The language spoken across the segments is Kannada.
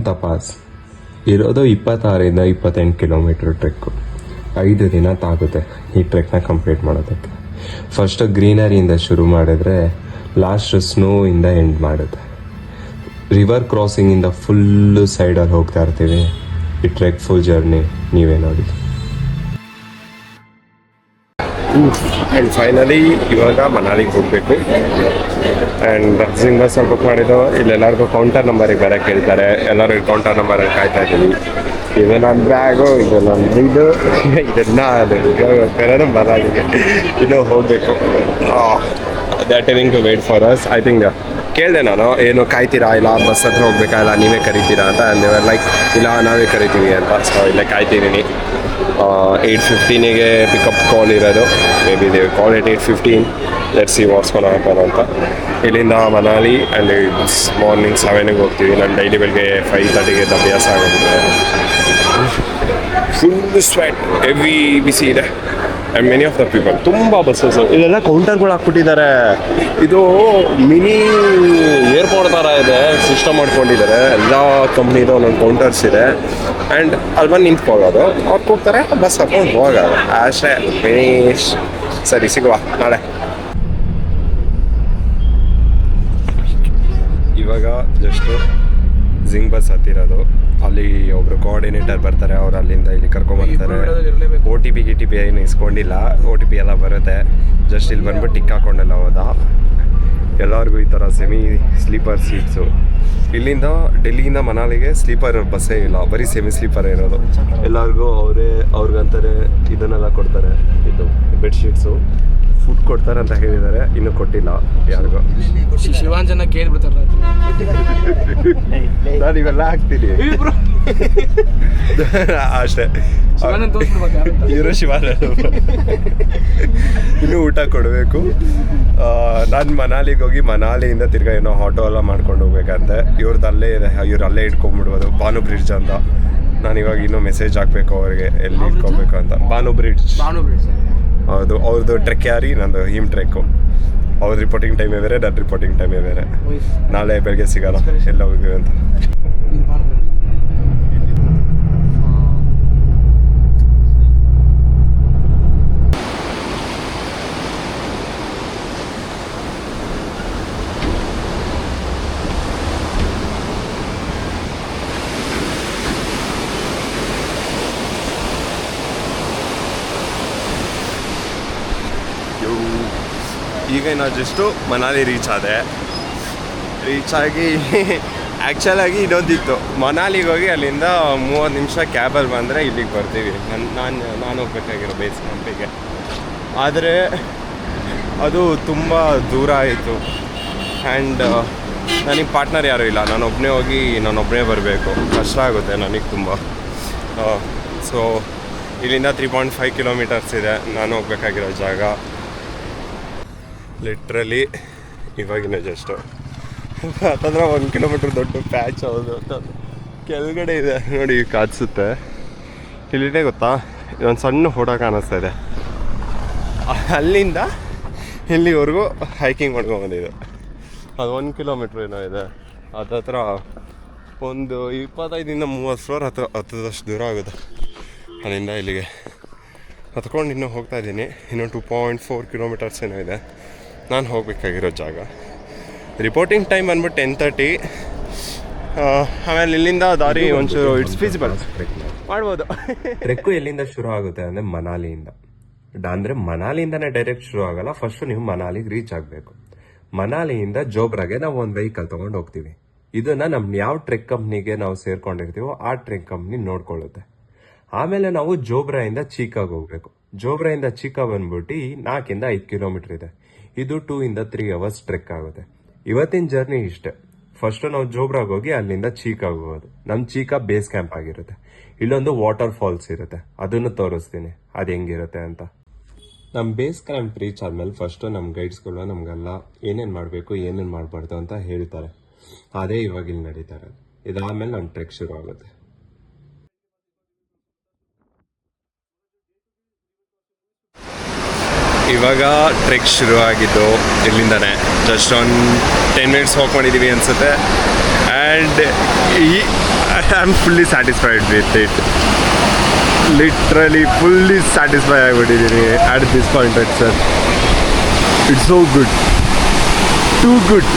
ತಪಾಸ್ ಇರೋದು 26-28 ಕಿಲೋಮೀಟರ್ ಟ್ರೆಕ್ಕು. 5 ದಿನ ತಾಗುತ್ತೆ ಈ ಟ್ರೆಕ್ನ ಕಂಪ್ಲೀಟ್ ಮಾಡೋದಕ್ಕೆ. ಫಸ್ಟ್ ಗ್ರೀನರಿಯಿಂದ ಶುರು ಮಾಡಿದ್ರೆ ಲಾಸ್ಟ್ ಸ್ನೋಯಿಂದ ಎಂಡ್ ಮಾಡುತ್ತೆ. ರಿವರ್ ಕ್ರಾಸಿಂಗಿಂದ ಫುಲ್ಲು ಸೈಡಲ್ಲಿ ಹೋಗ್ತಾ ಇರ್ತೀವಿ. ಈ ಟ್ರೆಕ್ ಫುಲ್ ಜರ್ನಿ ನೀವೇ ನೋಡಿ. ಆ್ಯಂಡ್ ಫೈನಲಿ ಇವಾಗ ಮನಾಲಿಗೆ ಹೋಗಬೇಕು. ಆ್ಯಂಡ್ ಜಿಂಗ್ ಬಸ್ ಬುಕ್ ಮಾಡಿದ್ದು. ಇಲ್ಲೆಲ್ಲರಿಗೂ ಕೌಂಟರ್ ನಂಬರಿಗೆ ಬೇರೆ ಕೇಳ್ತಾರೆ. ಎಲ್ಲರೂ ಕೌಂಟರ್ ನಂಬರಲ್ಲಿ ಕಾಯ್ತಾ ಇದ್ದೀವಿ. ಇದು ನನ್ನ ಬ್ಯಾಗು, ಇದು ನನ್ನ ಇದನ್ನ ಬೇರೆ ಬರಾಗಿದೆ. ಇನ್ನೂ ಹೋಗಬೇಕು. They are telling to wait for us. I think ಕೇಳಿದೆ ನಾನು, ಏನು ಕಾಯ್ತೀರಾ ಇಲ್ಲ ಬಸ್ ಹತ್ರ ಹೋಗ್ಬೇಕಾ ಇಲ್ಲ ನೀವೇ ಕರಿತೀರಾ ಅಂತ. ಅಂದೇವರ್ ಲೈಕ್ ಇಲ್ಲ ನಾವೇ ಕರಿತೀವಿ ಅಂತ. ಸೊ ಇಲ್ಲೇ ಕಾಯ್ತಿದ್ದೀನಿ. 8:15ಗೆ ಪಿಕಪ್ ಕಾಲ್ ಇರೋದು. May be they call at 8:15. Let's see what's gonna happen ಅಂತ. ಇಲ್ಲಿಂದ ಮನಾಲಿ ಆ್ಯಂಡ್ ಮಾರ್ನಿಂಗ್ 7ಗೆ ಹೋಗ್ತೀವಿ. ನಾನು ಡೈಲಿ ಬೆಳಗ್ಗೆ 5:30ಗೆ ಅಭ್ಯಾಸ ಆಗೋದಿದೆ. ಫುಲ್ ಸ್ವೆಟ್, ಹೆವಿ ಬಿಸಿ ಇದೆ. And many of the people, ತುಂಬ ಬಸ್ಸಸ್ಸು ಇಲ್ಲೆಲ್ಲ ಕೌಂಟರ್ಗಳು ಹಾಕ್ಬಿಟ್ಟಿದ್ದಾರೆ. ಇದು ಮಿನಿ ಏರ್ಪೋರ್ಟ್ ಥರ ಇದೆ, ಸಿಸ್ಟಮ್ ಮಾಡ್ಕೊಂಡಿದ್ದಾರೆ. ಎಲ್ಲ ಕಂಪ್ನಿದು ಒಂದೊಂದು ಕೌಂಟರ್ಸ್ ಇದೆ. ಆ್ಯಂಡ್ ಅಲ್ಲಿ ಬಂದು ನಿಂತ್ಕೊಳ್ಳೋದು, ಅವ್ರು ಹೋಗ್ತಾರೆ, ಬಸ್ ಹಾಕೊಂಡು ಹೋಗೋದು ಅಷ್ಟೇ. ಫಿನಿಶ್. ಸರಿ, ಸಿಗುವ ನಾಳೆ. ಇವಾಗ ಜಸ್ಟು ಜಿಂಗ್ ಬಸ್ ಹತ್ತಿರೋದು. ಅಲ್ಲಿ ಒಬ್ಬರು ಕೋಆರ್ಡಿನೇಟರ್ ಬರ್ತಾರೆ, ಅವ್ರು ಅಲ್ಲಿಂದ ಇಲ್ಲಿ ಕರ್ಕೊಂಬರ್ತಾರೆ. OTP ಏನು ಇಸ್ಕೊಂಡಿಲ್ಲ, OTP ಎಲ್ಲ ಬರುತ್ತೆ. ಜಸ್ಟ್ ಇಲ್ಲಿ ಬಂದ್ಬಿಟ್ಟು ಟಿಕ್ ಹಾಕೊಂಡೆಲ್ಲ ಹೋದ. ಎಲ್ಲರಿಗೂ ಈ ಥರ ಸೆಮಿ ಸ್ಲೀಪರ್ ಸೀಟ್ಸು. ಇಲ್ಲಿಂದ ಡೆಲ್ಲಿಯಿಂದ ಮನಾಲಿಗೆ ಸ್ಲೀಪರ್ ಬಸ್ಸೇ ಇಲ್ಲ, ಬರೀ ಸೆಮಿ ಸ್ಲೀಪರ್ ಇರೋದು. ಎಲ್ಲರಿಗೂ ಅವ್ರಿಗಂತಾರೆ ಇದನ್ನೆಲ್ಲ ಕೊಡ್ತಾರೆ, ಇದು ಬೆಡ್ಶೀಟ್ಸು, ಫುಡ್ ಕೊಡ್ತಾರೆ ಅಂತ ಹೇಳಿದ್ದಾರೆ. ಇನ್ನೂ ಕೊಟ್ಟಿಲ್ಲ ಯಾರಿಗೂ. ಶಿವಾಂಜನ ಕೇಳ್ಬಿಡ್ತಾರ, ನಾನು ಇವೆಲ್ಲ ಹಾಕ್ತೀನಿ ಅಷ್ಟೇ. ಇವರು ಇನ್ನೂ ಊಟ ಕೊಡಬೇಕು. ನಾನು ಮನಾಲಿಗೆ ಹೋಗಿ ಮನಾಲಿಯಿಂದ ತಿರ್ಗಾ ಏನೋ ಆಟೋ ಎಲ್ಲ ಮಾಡ್ಕೊಂಡು ಹೋಗ್ಬೇಕಂತೆ. ಇವ್ರದ್ದು ಅಲ್ಲೇ ಇದೆ, ಇವ್ರು ಅಲ್ಲೇ ಇಟ್ಕೊಂಡ್ಬಿಡ್ಬೋದು. ಭಾನು ಬ್ರಿಡ್ಜ್ ಅಂತ. ನಾನು ಇವಾಗ ಇನ್ನೂ ಮೆಸೇಜ್ ಹಾಕಬೇಕು ಅವ್ರಿಗೆ ಎಲ್ಲಿ ಇಟ್ಕೋಬೇಕು ಅಂತ. ಭಾನು ಬ್ರಿಡ್ಜ್ ಹೌದು, ಅವ್ರದ್ದು ಟ್ರೆಕ್ ಯಾರಿ, ನಂದು ಹಿಮ್ ಟ್ರೆಕ್ಕು. ಅವ್ರ ರಿಪೋರ್ಟಿಂಗ್ ಟೈಮೇ ಬೇರೆ, ನನ್ನ ರಿಪೋರ್ಟಿಂಗ್ ಟೈಮೇ ಬೇರೆ. ನಾಳೆ ಬೆಳಗ್ಗೆ ಸಿಗೋಣ ಎಲ್ಲ ಹೋಗಿವಿ ಅಂತ. ಈಗ ನಾವು ಜಸ್ಟು ಮನಾಲಿ ರೀಚ್ ಆಗಿ ಆ್ಯಕ್ಚುಲಾಗಿ ಇನ್ನೊಂದಿತ್ತು, ಮನಾಲಿಗೆ ಹೋಗಿ ಅಲ್ಲಿಂದ 30 ನಿಮಿಷ ಕ್ಯಾಬಲ್ಲಿ ಬಂದರೆ ಇಲ್ಲಿಗೆ ಬರ್ತೀವಿ. ನಾನು ಹೋಗ್ಬೇಕಾಗಿರೋ ಬೇಸ್ ಕ್ಯಾಂಪಿಗೆ. ಆದರೆ ಅದು ತುಂಬ ದೂರ ಆಯಿತು. ಆ್ಯಂಡ್ ನನಗೆ ಪಾರ್ಟ್ನರ್ ಯಾರೂ ಇಲ್ಲ. ನಾನೊಬ್ಬನೇ ಹೋಗಿ ನಾನೊಬ್ಬನೇ ಬರಬೇಕು, ಕಷ್ಟ ಆಗುತ್ತೆ ನನಗೆ ತುಂಬ. ಸೊ ಇಲ್ಲಿಂದ 3.5 ಕಿಲೋಮೀಟರ್ಸ್ ಇದೆ ನಾನು ಹೋಗ್ಬೇಕಾಗಿರೋ ಜಾಗ. ಲಿಟ್ರಲಿ ಇವಾಗಿನ ಜಸ್ಟು ಅದರ 1 ಕಿಲೋಮೀಟ್ರ್ ದೊಡ್ಡ ಪ್ಯಾಚ್. ಹೌದು, ಕೆಳಗಡೆ ಇದೆ ನೋಡಿ, ಕಾಣಿಸುತ್ತೆ. ಇಲ್ಲಿದೆ ಗೊತ್ತಾ, ಇದೊಂದು ಸಣ್ಣ ಫೋಟೋ ಕಾಣಿಸ್ತಾ ಇದೆ. ಅಲ್ಲಿಂದ ಇಲ್ಲಿವರೆಗೂ ಹೈಕಿಂಗ್ ಮಾಡ್ಕೊಂಬಂದಿದ್ದು. ಅದು 1 ಕಿಲೋಮೀಟ್ರ್ ಏನೋ ಇದೆ. ಅದತ್ರ ಒಂದು 25-30 ಫ್ಲೋರ್ ಹತ್ತದಷ್ಟು ದೂರ ಆಗುತ್ತೆ. ಅಲ್ಲಿಂದ ಇಲ್ಲಿಗೆ ಹತ್ಕೊಂಡು ಇನ್ನೂ ಹೋಗ್ತಾಯಿದ್ದೀನಿ. ಇನ್ನೂ 2.4 ಕಿಲೋಮೀಟರ್ಸ್ ಏನೋ ಇದೆ ನಾನು ಹೋಗಬೇಕಾಗಿರೋ ಜಾಗ. ರಿಪೋರ್ಟಿಂಗ್ ಟೈಮ್ ಬಂದ್ಬಿಟ್ಟು 10:30. ಆಮೇಲೆ ಇಲ್ಲಿಂದ ದಾರಿ ಒಂಚೂರು ಇಟ್ಸ್ ಫೀಸಿಬಲ್ ಮಾಡ್ಬೋದು. ಟ್ರೆಕ್ಕು ಎಲ್ಲಿಂದ ಶುರು ಆಗುತ್ತೆ ಅಂದರೆ ಮನಾಲಿಯಿಂದ. ಅಂದರೆ ಮನಾಲಿಯಿಂದನೇ ಡೈರೆಕ್ಟ್ ಶುರು ಆಗಲ್ಲ. ಫಸ್ಟು ನೀವು ಮನಾಲಿಗೆ ರೀಚ್ ಆಗಬೇಕು. ಮನಾಲಿಯಿಂದ ಜೋಬ್ರಾಗೆ ನಾವು ಒಂದು ವೆಹಿಕಲ್ ತೊಗೊಂಡು ಹೋಗ್ತೀವಿ. ಇದನ್ನು ನಮ್ಮ ಯಾವ ಟ್ರೆಕ್ ಕಂಪ್ನಿಗೆ ನಾವು ಸೇರ್ಕೊಂಡಿರ್ತೀವೋ ಆ ಟ್ರೆಕ್ ಕಂಪ್ನಿ ನೋಡ್ಕೊಳ್ಳುತ್ತೆ. ಆಮೇಲೆ ನಾವು ಜೋಬ್ರಾಯಿಂದ ಚೀಕಾಗೆ ಹೋಗ್ಬೇಕು. ಜೋಬ್ರಾಯಿಂದ ಚೀಕಾ ಬಂದ್ಬಿಟ್ಟು 4-5 ಕಿಲೋಮೀಟರ್ ಇದೆ. ಇದು 2-3 ಅವರ್ಸ್ ಟ್ರೆಕ್ ಆಗುತ್ತೆ. ಇವತ್ತಿನ ಜರ್ನಿ ಇಷ್ಟೇ. ಫಸ್ಟ್ ನಾವು ಜೋಬ್ರಾಗ್ ಹೋಗಿ ಅಲ್ಲಿಂದ ಚೀಕಾಗ್ ಹೋಗೋದು. ನಮ್ಮ ಚೀಕಾ ಬೇಸ್ ಕ್ಯಾಂಪ್ ಆಗಿರುತ್ತೆ. ಇಲ್ಲೊಂದು ವಾಟರ್ ಫಾಲ್ಸ್ ಇರುತ್ತೆ, ಅದನ್ನು ತೋರಿಸ್ತೀನಿ ಅದು ಹೆಂಗಿರುತ್ತೆ ಅಂತ. ನಮ್ಮ ಬೇಸ್ ಕ್ಯಾಂಪ್ ರೀಚ್ ಆದ್ಮೇಲೆ ಫಸ್ಟ್ ನಮ್ಮ ಗೈಡ್ಸ್ಗಳು ನಮಗೆಲ್ಲ ಏನೇನು ಮಾಡಬೇಕು ಏನೇನು ಮಾಡಬಾರ್ದು ಅಂತ ಹೇಳ್ತಾರೆ. ಅದೇ ಇವಾಗ ಇಲ್ಲಿ ನಡೀತಾರೆ. ಇದಾದ್ಮೇಲೆ ನಮ್ಮ ಟ್ರೆಕ್ ಶುರು ಆಗುತ್ತೆ. ಇವಾಗ ಟ್ರೆಕ್ ಶುರು ಆಗಿದ್ದು ಇಲ್ಲಿಂದನೇ. ಜಸ್ಟ್ ಒಂದು 10 ಮಿನಿಟ್ಸ್ ವಾಕ್ ಮಾಡಿದ್ದೀವಿ ಅನಿಸುತ್ತೆ. And I am fully satisfied with it. Literally fully satisfy ಆಗಿಬಿಟ್ಟಿದ್ದೀನಿ at this point it sir. It's so good, too good.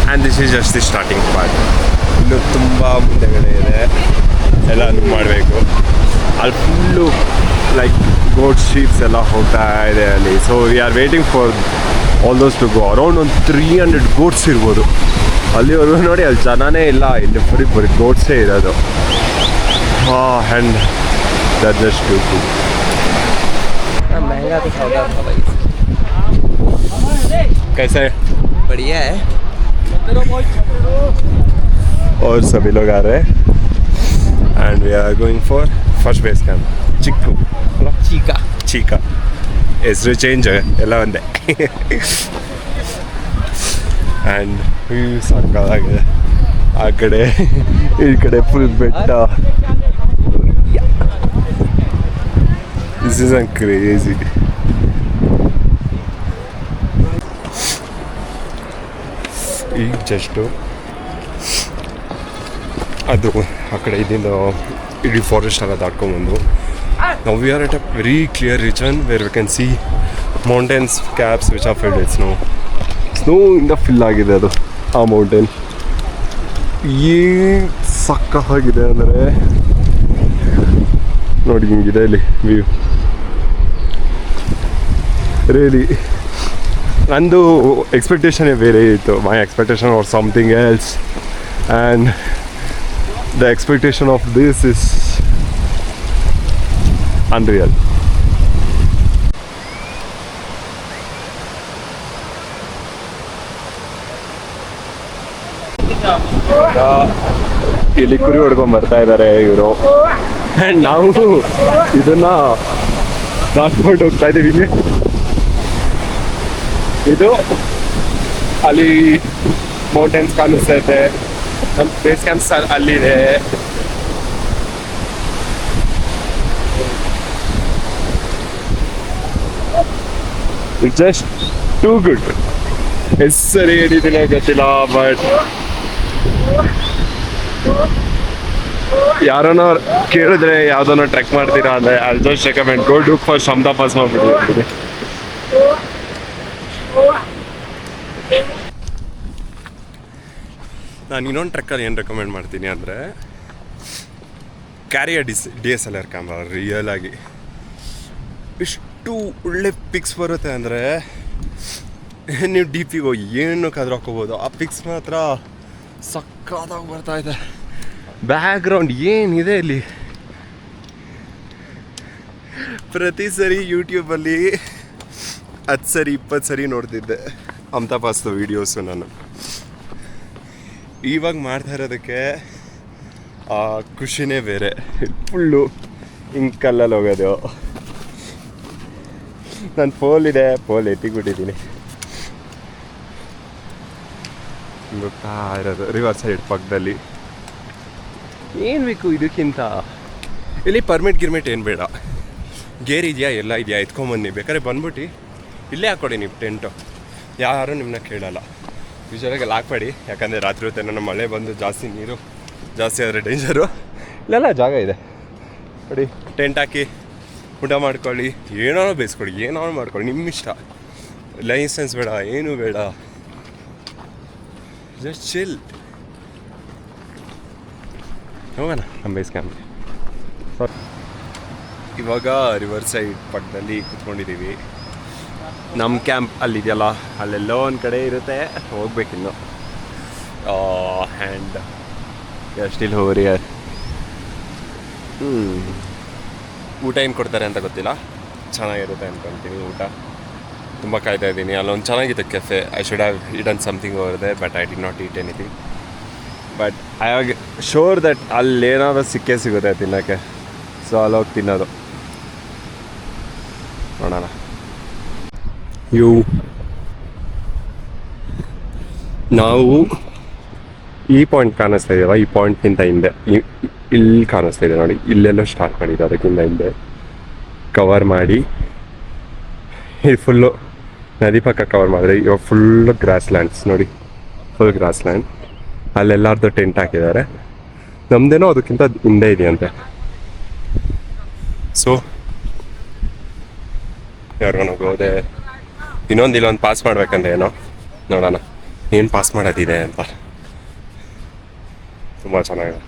And this is just the starting part. ಇನ್ನೂ ತುಂಬ ಮುಂದೆಗಡೆ ಇದೆ, ಎಲ್ಲನೂ ಮಾಡಬೇಕು. ಅಲ್ಲಿ ಫುಲ್ಲು ಲೈಕ್ ಗೋಟ್ ಶೀಪ್ಸ್ ಎಲ್ಲ ಹೋಗ್ತಾ ಇದೆ ಅಲ್ಲಿ. So we are waiting for all those to go. Around ಒಂದು 300 ಗೋಟ್ಸ್ ಇರ್ಬೋದು ಅಲ್ಲಿವರೆಗೂ. ನೋಡಿ ಅಲ್ಲಿ ಜನನೇ ಇಲ್ಲ, ಇಲ್ಲಿ ಬರೀ ಗೋಟ್ಸೇ ಇರೋದು. And that just too good. महंगा तो सौदा था भाई. कैसे बढ़िया है. और सभी लोग आ रहे हैं and we are going for first base camp चिक्कू चीका. चीका. ಹೆಸರು ಚೇಂಜ್ ಎಲ್ಲ ಒಂದೇ. ಆ್ಯಂಡ್ ಸಾಕಾಗಿದೆ. ಆ ಕಡೆ ಈ ಕಡೆ ಫುಲ್ ಬೆಟ್ಟ. This is crazy. ಈಗ ಜಸ್ಟು ಅದು ಆ ಕಡೆ ಇದರಿಂದ ಇಡೀ ಫಾರೆಸ್ಟ್ ಎಲ್ಲ ದಾಟ್ಕೊಂಡ್ಬಂದು ನಾವು we are at a very clear region where we can see mountains caps which are filled with ಸ್ನೋಯಿಂದ ಫಿಲ್ ಆಗಿದೆ ಅದು ಆ ಮೌಂಟೇನ್. ಏನು ಸಕ್ಕತ್ತಾಗಿದೆ ಅಂದರೆ ನೋಡಿ ಹಿಂಗಿದೆ ಇಲ್ಲಿ ವ್ಯೂ. ರಿಯಲಿ ನಂದು ಎಕ್ಸ್ಪೆಕ್ಟೇಷನೇ ಬೇರೆ ಇತ್ತು. My expectation are something else and the expectation of this is unreal. ಇಲ್ಲಿ ಕುರಿ ಹೊಡ್ಕೊಂಡ್ ಬರ್ತಾ ಇದ್ದಾರೆ ಇವರು. ಆ್ಯಂಡ್ ನಾವು ಇದನ್ನ ದಾಟ್ಕೊಂಡು ಹೋಗ್ತಾ ಇದ್ದೀವಿ. ಇದು ಅಲ್ಲಿ ಮೌಂಟೇನ್ಸ್ ಕಾಣಿಸ್ತೈತೆ. ನಮ್ಮ ಬೇಸ್ ಕ್ಯಾಂಪ್ಸ್ ಅಲ್ಲಿದೆ. It's just too good. ಹೆಸರು ಏನಿದೆ ಗೊತ್ತಿಲ್ಲ, ಬಟ್ ಯಾರನ್ನ ಕೇಳಿದ್ರೆ ಯಾವ್ದನ್ನ ಟ್ರೆಕ್ ಮಾಡ್ತೀರಾ ಅಂದ್ರೆ I just recommend go do for ಶಮ್ದಾ ಪಾಸ್ ಮಾಡ್ಬಿಟ್ಟಿದ್ದೀನಿ. ನಾನು ಇನ್ನೊಂದು ಟ್ರೆಕ್ಕಲ್ಲಿ ಏನು ರೆಕಮೆಂಡ್ ಮಾಡ್ತೀನಿ ಅಂದರೆ carry a DSLR camera. Real ಆಗಿ ಎಷ್ಟು ಒಳ್ಳೆ ಪಿಕ್ಸ್ ಬರುತ್ತೆ ಅಂದರೆ ನೀವು ಡಿ ಪಿಗೋ ಏನಕ್ಕಾದ್ರೂ ಹಾಕೋಬೋದು. ಆ ಪಿಕ್ಸ್ ಮಾತ್ರ ಸಕ್ಕತ್ತಾಗಿ ಬರ್ತಾಯಿದೆ. ಬ್ಯಾಕ್ಗ್ರೌಂಡ್ ಏನಿದೆ ಇಲ್ಲಿ. ಪ್ರತಿ ಸರಿ ಯೂಟ್ಯೂಬಲ್ಲಿ 10 ಸರಿ 20 ಸರಿ ನೋಡ್ತಿದ್ದೆ ಅಮ್ತಾ ಪಾಸ್ದು ವೀಡಿಯೋಸು ನಾನು. ಇವಾಗ ಮಾಡ್ತಾ ಇರೋದಕ್ಕೆ ಖುಷಿನೇ ಬೇರೆ. ಫುಲ್ಲು ಇಂಕಲ್ಲಲ್ಲಿ ಹೋಗೋದು. ನನ್ನ ಫೋಲ್ ಇದೆ, ಫೋಲ್ ಎತ್ತಿಬಿಟ್ಟಿದ್ದೀನಿ. ಗೊತ್ತಾ ಇರೋದು ರಿವರ್ ಸೈಡ್ ಪಕ್ಕದಲ್ಲಿ. ಏನು ಬೇಕು ಇದಕ್ಕಿಂತ? ಇಲ್ಲಿ ಪರ್ಮಿಟ್ ಏನು ಬೇಡ. ಗೇರ್ ಇದೆಯಾ, ಎಲ್ಲ ಇದೆಯಾ, ಎತ್ಕೊಂಬನ್ನಿ. ಬೇಕಾದ್ರೆ ಬಂದ್ಬಿಟ್ಟು ಇಲ್ಲೇ ಹಾಕ್ಕೊಡಿ ನೀವು ಟೆಂಟು. ಯಾರು ನಿಮ್ಮನ್ನ ಕೇಳಲ್ಲ. ಯೂಶ್ವಲಾಗಿ ಅಲ್ಲಿ ಹಾಕ್ಬೇಡಿ, ಯಾಕಂದರೆ ರಾತ್ರಿ ಹೊತ್ತು ನನ್ನ ಮಳೆ ಬಂದು ನೀರು ಜಾಸ್ತಿ ಆದರೆ ಡೇಂಜರು. ಇಲ್ಲೆಲ್ಲ ಜಾಗ ಇದೆ ನೋಡಿ, ಟೆಂಟ್ ಹಾಕಿ ಊಟ ಮಾಡ್ಕೊಳ್ಳಿ, ಏನಾರು ಬೇಯಿಸ್ಕೊಳ್ಳಿ, ಏನಾರು ಮಾಡ್ಕೊಳ್ಳಿ, ನಿಮ್ಮ ಇಷ್ಟ. ಲೈಸೆನ್ಸ್ ಬೇಡ, ಏನೂ ಬೇಡ, ಜಸ್ಟ್ ಚಿಲ್. ಹೋಗೋಣ ನಮ್ಮ ಬೇಸ್ ಕ್ಯಾಂಪ್. ಇವಾಗ ರಿವರ್ ಸೈಡ್ ಪಕ್ಕದಲ್ಲಿ ಕೂತ್ಕೊಂಡಿದ್ದೀವಿ. ನಮ್ಮ ಕ್ಯಾಂಪ್ ಅಲ್ಲಿದೆಯಲ್ಲ, ಅಲ್ಲೆಲ್ಲೋ ಒಂದು ಕಡೆ ಇರುತ್ತೆ, ಹೋಗ್ಬೇಕಿನ್ನು. ಆ್ಯಂಡ್ ಸ್ಟಿಲ್ ಹೋರಿ. ಊಟ ಏನು ಕೊಡ್ತಾರೆ ಅಂತ ಗೊತ್ತಿಲ್ಲ, ಚೆನ್ನಾಗಿರುತ್ತೆ ಅಂದ್ಕೊಳ್ತೀನಿ. ಊಟ ತುಂಬ ಕಾಯ್ತಾ ಇದ್ದೀನಿ. ಅಲ್ಲೊಂದು ಚೆನ್ನಾಗಿತ್ತು cafe. I should have eaten something over there, but I did not eat anything. But I have sure that ಅಲ್ಲೇನಾದರೂ ಸಿಕ್ಕೇ ಸಿಗುತ್ತೆ ತಿನ್ನೋಕ್ಕೆ. ಸೊ ಅಲ್ಲೋಗಿ ತಿನ್ನೋದು ನೋಡೋಣ. ನಾವು ಈ ಪಾಯಿಂಟ್ ಕಾಣಿಸ್ತಾ ಇದೆಯಲ್ಲ, ಈ ಪಾಯಿಂಟ್ಗಿಂತ ಹಿಂದೆ ಇಲ್ಲಿ ಕಾಣಿಸ್ತಾ ಇದೆ ನೋಡಿ, ಇಲ್ಲೆಲ್ಲೋ ಸ್ಟಾರ್ಟ್ ಮಾಡಿದ್ದು. ಅದಕ್ಕಿಂತ ಹಿಂದೆ ಕವರ್ ಮಾಡಿ ಇದು ಫುಲ್ಲು ನದಿ ಪಕ್ಕ ಕವರ್ ಮಾಡಿದ್ರೆ ಇವಾಗ ಫುಲ್ಲು ಗ್ರಾಸ್ ಲ್ಯಾಂಡ್ಸ್ ನೋಡಿ, ಫುಲ್ ಗ್ರಾಸ್ ಲ್ಯಾಂಡ್. ಅಲ್ಲೆಲ್ಲಾರ್ದು ಟೆಂಟ್ ಹಾಕಿದ್ದಾರೆ. ನಮ್ದೇನೋ ಅದಕ್ಕಿಂತ ಹಿಂದೆ ಇದೆಯಂತೆ. ಸೊ ಯಾರಿಗೂ ಹೋದೆ. ಇಲ್ಲೊಂದು ಪಾಸ್ ಮಾಡ್ಬೇಕಂದ್ರೆ ಏನೋ ನೋಡೋಣ ಏನು ಪಾಸ್ ಮಾಡೋದಿದೆ ಅಂತ. ತುಂಬ ಚೆನ್ನಾಗಿದೆ.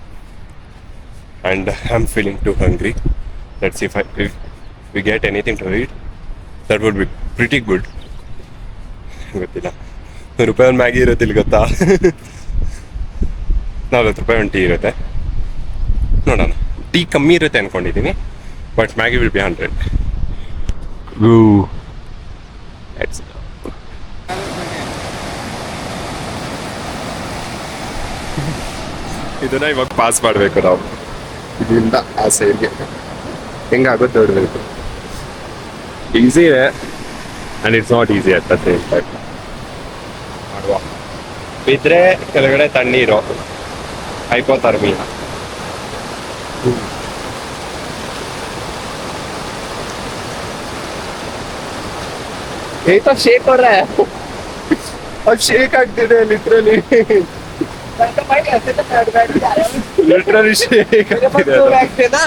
And I am feeling too hungry. Let's if we get anything to eat that would be pretty good. ಗೊತ್ತಿಲ್ಲ, ₹100 ಒಂದು ಮ್ಯಾಗಿ ಇರುತ್ತೆ ಇಲ್ಲಿ, ಗೊತ್ತಾ? ₹40 ಒಂದು ಟೀ ಇರುತ್ತೆ. ನೋಡೋಣ, ಟೀ ಕಮ್ಮಿ ಇರುತ್ತೆ ಅಂದ್ಕೊಂಡಿದ್ದೀನಿ, ಬಟ್ ಮ್ಯಾಗಿ ವಿಲ್ ಬಿ 100. ಇದನ್ನ ಇವಾಗ ಪಾಸ್ ಮಾಡಬೇಕು ನಾವು, ಇದರಿಂದ ಆ ಸೈಡ್ಗೆ. ಹೆಂಗಾಗುತ್ತೆ ನೋಡಬೇಕು. ಈಸಿ ಇದೆ and it's not easy at the same time. ಮಾಡುವ ಬಿದ್ದರೆ ಕೆಳಗಡೆ ತಣ್ಣೀರು ಹೈಕೋತಾರೆ ಮೀನು. ಏತ ಶೇಕ್ ಅವ್ರೆ, ಅದು ಶೇಕ್ ಆಗ್ತಿದೆ ಲಿಟ್ರಲಿ. ಲಿಟ್ರಲಿ ಶೇಕ್ ಆಗ್ತಿದೆ.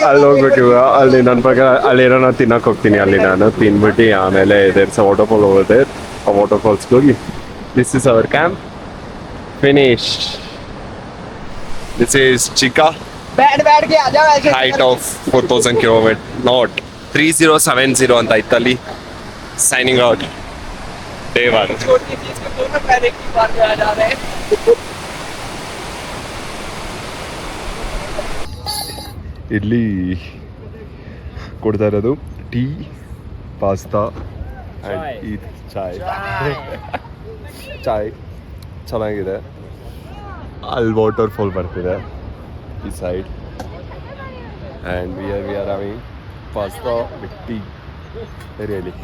ಅಲ್ಲಿ ಹೋಗ್ಬೇಕು ಇವಾಗ. ಅಲ್ಲಿ ನನ್ನ ಪ್ರಕಾರ ಅಲ್ಲಿ ಏನೋ ತಿನ್ನಕ್ ಹೋಗ್ತೀನಿ. ಅಲ್ಲಿ ನಾನು ತಿನ್ಬಿಟ್ಟು ಆಮೇಲೆ ದೇರ್ಸ್ ವಾಟರ್ ಫಾಲ್ ಹೋಗುತ್ತೆ. ಆ ವಾಟರ್ ಫಾಲ್ಸ್ಗೆ ಹೋಗಿ this is our camp finish. This is Chika, height of 4000 kilometre, not 3070 ಅಂತ ಇತ್ತಲ್ಲಿ. Signing out, day 1. ಇಲ್ಲಿ ಕೊಡ್ತಾ ಇರೋದು ಟೀ, ಪಾಸ್ತಾ ಆ್ಯಂಡ್ ಇದು ಚಾಯ್. ಚಾಯ್ ಚೆನ್ನಾಗಿದೆ. ಅಲ್ಲಿ ವಾಟರ್ ಫಾಲ್ ಬರ್ತಿದೆ ಈ side. And we are having pasta with tea. Really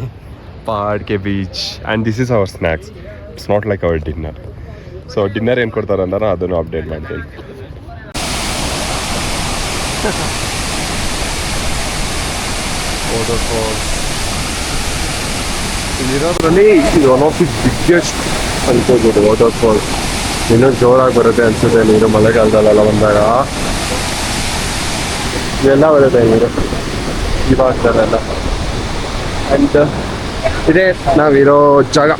ಪಹಾಡ್ ಕೆ ಬೀಚ್. And this is our snacks. It's not like our dinner. So dinner ಏನು ಕೊಡ್ತಾರೆ ಅಂದ್ರೆ ಅದನ್ನು ಅಪ್ಡೇಟ್ ಮಾಡ್ತೀನಿ. ವಾಟರ್ ಫಾಲ್ಸ್ ಇಲ್ಲಿರೋದ್ರಲ್ಲಿ ಇದು ಒನ್ ಆಫ್ ದಿ ಬಿಗ್ಗೆಸ್ಟ್ ಅನ್ಕೋಬೋದು ವಾಟರ್ ಫಾಲ್ಸ್. ಇನ್ನೂ ಜೋರಾಗಿ ಬರುತ್ತೆ ಅನ್ಸುತ್ತೆ ನೀರು ಮಳೆಗಾಲದಲ್ಲೆಲ್ಲ ಬಂದಾಗ. ಇವೆಲ್ಲ ಬರುತ್ತೆ ನೀರು ಇವಾಗ್ತಾರೆಲ್ಲ. ಆ್ಯಂಡ್ ಇದೇ ನಾವಿರೋ ಜಾಗ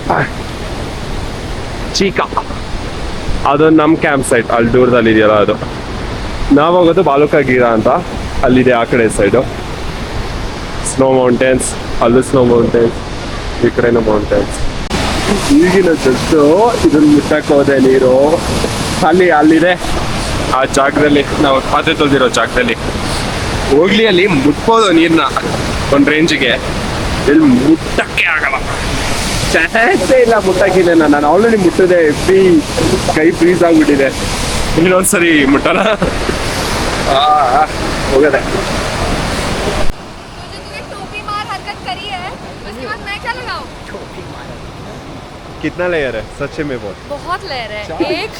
ಚೀಕಾ. ಅದು ನಮ್ಮ ಕ್ಯಾಂಪ್ ಸೈಟ್. ಅಲ್ಲಿ ದೂರದಲ್ಲಿ ಇದೆಯಲ್ಲ ಅದು. ನಾವು ಹೋಗೋದು ಬಾಲುಕಾ ಗಿರ ಅಂತ, ಅಲ್ಲಿದೆ ಆ ಕಡೆ ಸೈಡು. ಸ್ನೋ ಮೌಂಟೇನ್ಸ್, ಅಲ್ಲೂ ಸ್ನೋ ಮೌಂಟೇನ್ಸ್, ಈ ಕಡೆನೂ ಮೌಂಟೇನ್ಸ್. ಈಗಿನ ಜಸ್ಟ್ ಇದನ್ನ ಮುಟ್ಟಕ್ಕೆ ಹೋದೆ ನೀರು. ಅಲ್ಲಿದೆ ಆ ಜಾಗದಲ್ಲಿ, ನಾವು ಪಾತ್ರೆ ತೊಳೆದಿರೋ ಜಾಗದಲ್ಲಿ ಹೋಗ್ಲಿ. ಅಲ್ಲಿ ಮುಟ್ಬೋದು ನೀರನ್ನ ಒಂದು ರೇಂಜಿಗೆ. ಇಲ್ಲಿ ಮುಟ್ಟಕ್ಕೆ ಆಗಲ್ಲ, ಚಾನ್ಸೇ ಇಲ್ಲ ಮುಟ್ಟಕ್ಕಿದೆ. ನಾನು ಆಲ್ರೆಡಿ ಮುಟ್ಟಿದೆ, ಕೈ ಫ್ರೀಸ್ ಆಗಿಬಿಟ್ಟಿದೆ. ಇನ್ನೊಂದ್ಸರಿ ಮುಟ್ಟಲ್ಲ. ಹೋಗದೆ. कितना लेयर है सच में? बहुत लेयर है. एक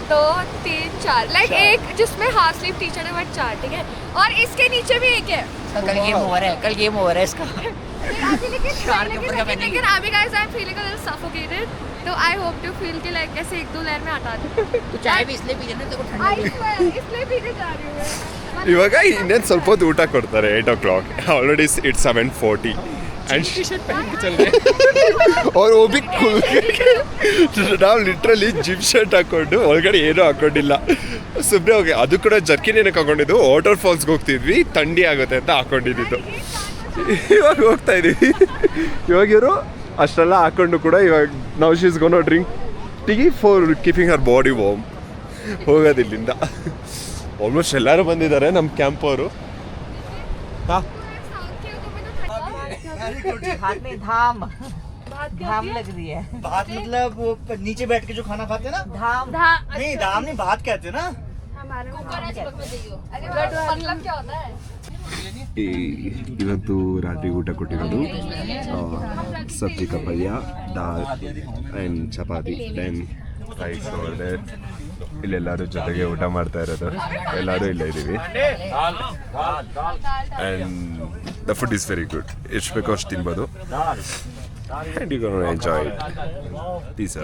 2 3 4 लाइक एक जिसमें हाफ स्लीव टी शर्ट है बट 4, ठीक है. और इसके नीचे भी एक है. कल गेम ओवर है इसका. लेकिन अभी guys I am feeling a little suffocated. तो आई होप टू फील कि लाइक ऐसे 1-2 लेयर में हटा दे. तो चाय भी इसलिए पी रहे तेरे को ठंडी इसलिए पीने जा रही हूं. ಇವಾಗ ಇನ್ನೇನು ಸ್ವಲ್ಪ ಹೊತ್ತು ಊಟ ಕೊಡ್ತಾರೆ. 8 o'clock. Already it's 7:40. ಅವ್ರು ಹೋಗಿ ನಾವು ಲಿಟ್ರಲಿ ಜಿಮ್ ಶರ್ಟ್ ಹಾಕೊಂಡು ಒಳಗಡೆ ಏನೂ ಹಾಕೊಂಡಿಲ್ಲ, ಸುಮ್ಮನೆ ಹೋಗಿ. ಅದು ಕೂಡ ಜರ್ಕಿನ್ ಏನಕ್ಕೆ ಹಾಕೊಂಡಿದ್ದು, ವಾಟರ್ ಫಾಲ್ಸ್ಗೆ ಹೋಗ್ತಿದ್ವಿ, ಥಂಡಿ ಆಗುತ್ತೆ ಅಂತ ಹಾಕೊಂಡಿದ್ದು. ಇವಾಗ ಹೋಗ್ತಾ ಇದೀವಿ. ಇವಾಗ ಇವರು ಅಷ್ಟೆಲ್ಲ ಹಾಕೊಂಡು ಕೂಡ ಇವಾಗ ನಾವು she's gonna drink tea for keeping her body warm. ಹೋಗೋದಿಲ್ಲಿಂದ. ಆಲ್ಮೋಸ್ಟ್ ಎಲ್ಲರೂ ಬಂದಿದ್ದಾರೆ ನಮ್ಮ ಕ್ಯಾಂಪ್ ಅವರು. ಹಾಂ, हाथ में धाम लग रही है. भात मतलब वो नीचे बैठ के जो खाना खाते हैं ना, धाम नहीं धाम नहीं, भात कहते हैं ना. मतलब क्या होता है? ಇವತ್ತು ರಾತ್ರಿ ಊಟ ಕೊಟ್ಟಿರೋದು ಸಬ್ಜಿ ಕಾ ಪಲ್ಯ, dal and chapati, then rice ಹೊರಡೆ. ಇಲ್ಲೆಲ್ಲರೂ ಜೊತೆಗೆ ಊಟ ಮಾಡ್ತಾ ಇರೋದು. ಎಲ್ಲರೂ ಇಲ್ಲೇ ಇದ್ದೀವಿ. And the food is very good. ಎಷ್ಟು ಬೇಕೋ ಅಷ್ಟು ತಿನ್ಬೋದು. And you gonna enjoy it. Piece.